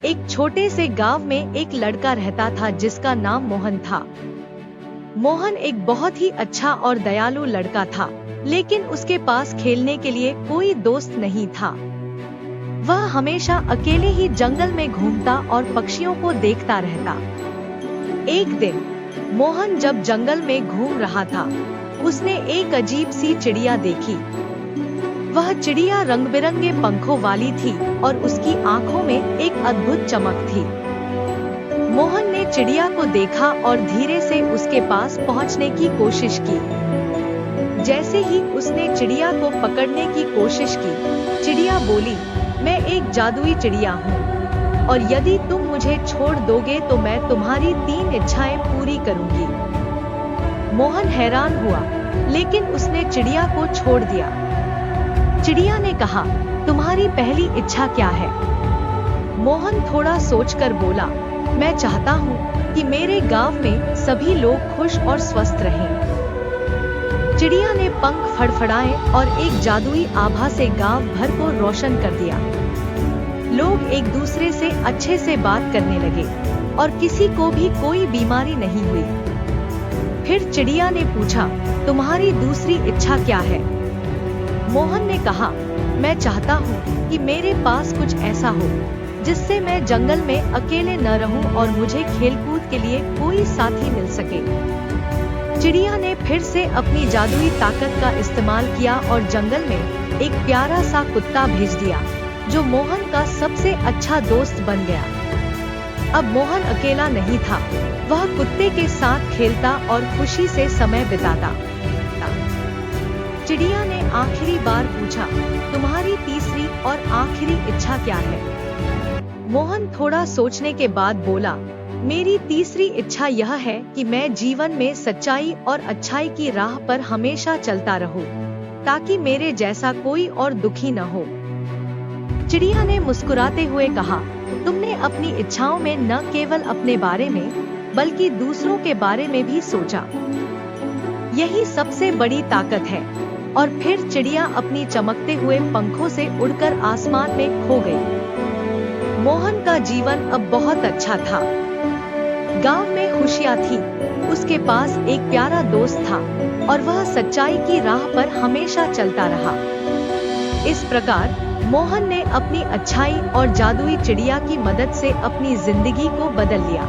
एक छोटे से गांव में एक लड़का रहता था जिसका नाम मोहन था। मोहन एक बहुत ही अच्छा और दयालु लड़का था, लेकिन उसके पास खेलने के लिए कोई दोस्त नहीं था। वह हमेशा अकेले ही जंगल में घूमता और पक्षियों को देखता रहता। एक दिन मोहन जब जंगल में घूम रहा था, उसने एक अजीब सी चिड़िया देखी। वह चिड़िया रंग बिरंगे पंखों वाली थी और उसकी आंखों में एक अद्भुत चमक थी। मोहन ने चिड़िया को देखा और धीरे से उसके पास पहुंचने की कोशिश की। जैसे ही उसने चिड़िया को पकड़ने की कोशिश की, चिड़िया बोली, मैं एक जादुई चिड़िया हूँ और यदि तुम मुझे छोड़ दोगे तो मैं तुम्हारी 3 इच्छाएं पूरी करूंगी। मोहन हैरान हुआ, लेकिन उसने चिड़िया को छोड़ दिया। चिड़िया ने कहा, तुम्हारी पहली इच्छा क्या है? मोहन थोड़ा सोचकर बोला, मैं चाहता हूँ कि मेरे गांव में सभी लोग खुश और स्वस्थ रहें। चिड़िया ने पंख फड़फड़ाए और एक जादुई आभा से गांव भर को रोशन कर दिया। लोग एक दूसरे से अच्छे से बात करने लगे और किसी को भी कोई बीमारी नहीं हुई। फिर चिड़िया ने पूछा, तुम्हारी दूसरी इच्छा क्या है? मोहन ने कहा, मैं चाहता हूँ कि मेरे पास कुछ ऐसा हो जिससे मैं जंगल में अकेले न रहूं और मुझे खेलकूद के लिए कोई साथी मिल सके। चिड़िया ने फिर से अपनी जादुई ताकत का इस्तेमाल किया और जंगल में एक प्यारा सा कुत्ता भेज दिया, जो मोहन का सबसे अच्छा दोस्त बन गया। अब मोहन अकेला नहीं था, वह कुत्ते के साथ खेलता और खुशी से समय बिताता। चिड़िया ने आखिरी बार पूछा, तुम्हारी तीसरी और आखिरी इच्छा क्या है? मोहन थोड़ा सोचने के बाद बोला, मेरी तीसरी इच्छा यह है कि मैं जीवन में सच्चाई और अच्छाई की राह पर हमेशा चलता रहूं, ताकि मेरे जैसा कोई और दुखी न हो। चिड़िया ने मुस्कुराते हुए कहा, तुमने अपनी इच्छाओं में न केवल अपने बारे में बल्कि दूसरों के बारे में भी सोचा। यही सबसे बड़ी ताकत है। और फिर चिड़िया अपनी चमकते हुए पंखों से उड़कर आसमान में खो गई। मोहन का जीवन अब बहुत अच्छा था। गांव में खुशियां थी, उसके पास एक प्यारा दोस्त था और वह सच्चाई की राह पर हमेशा चलता रहा। इस प्रकार मोहन ने अपनी अच्छाई और जादुई चिड़िया की मदद से अपनी जिंदगी को बदल लिया।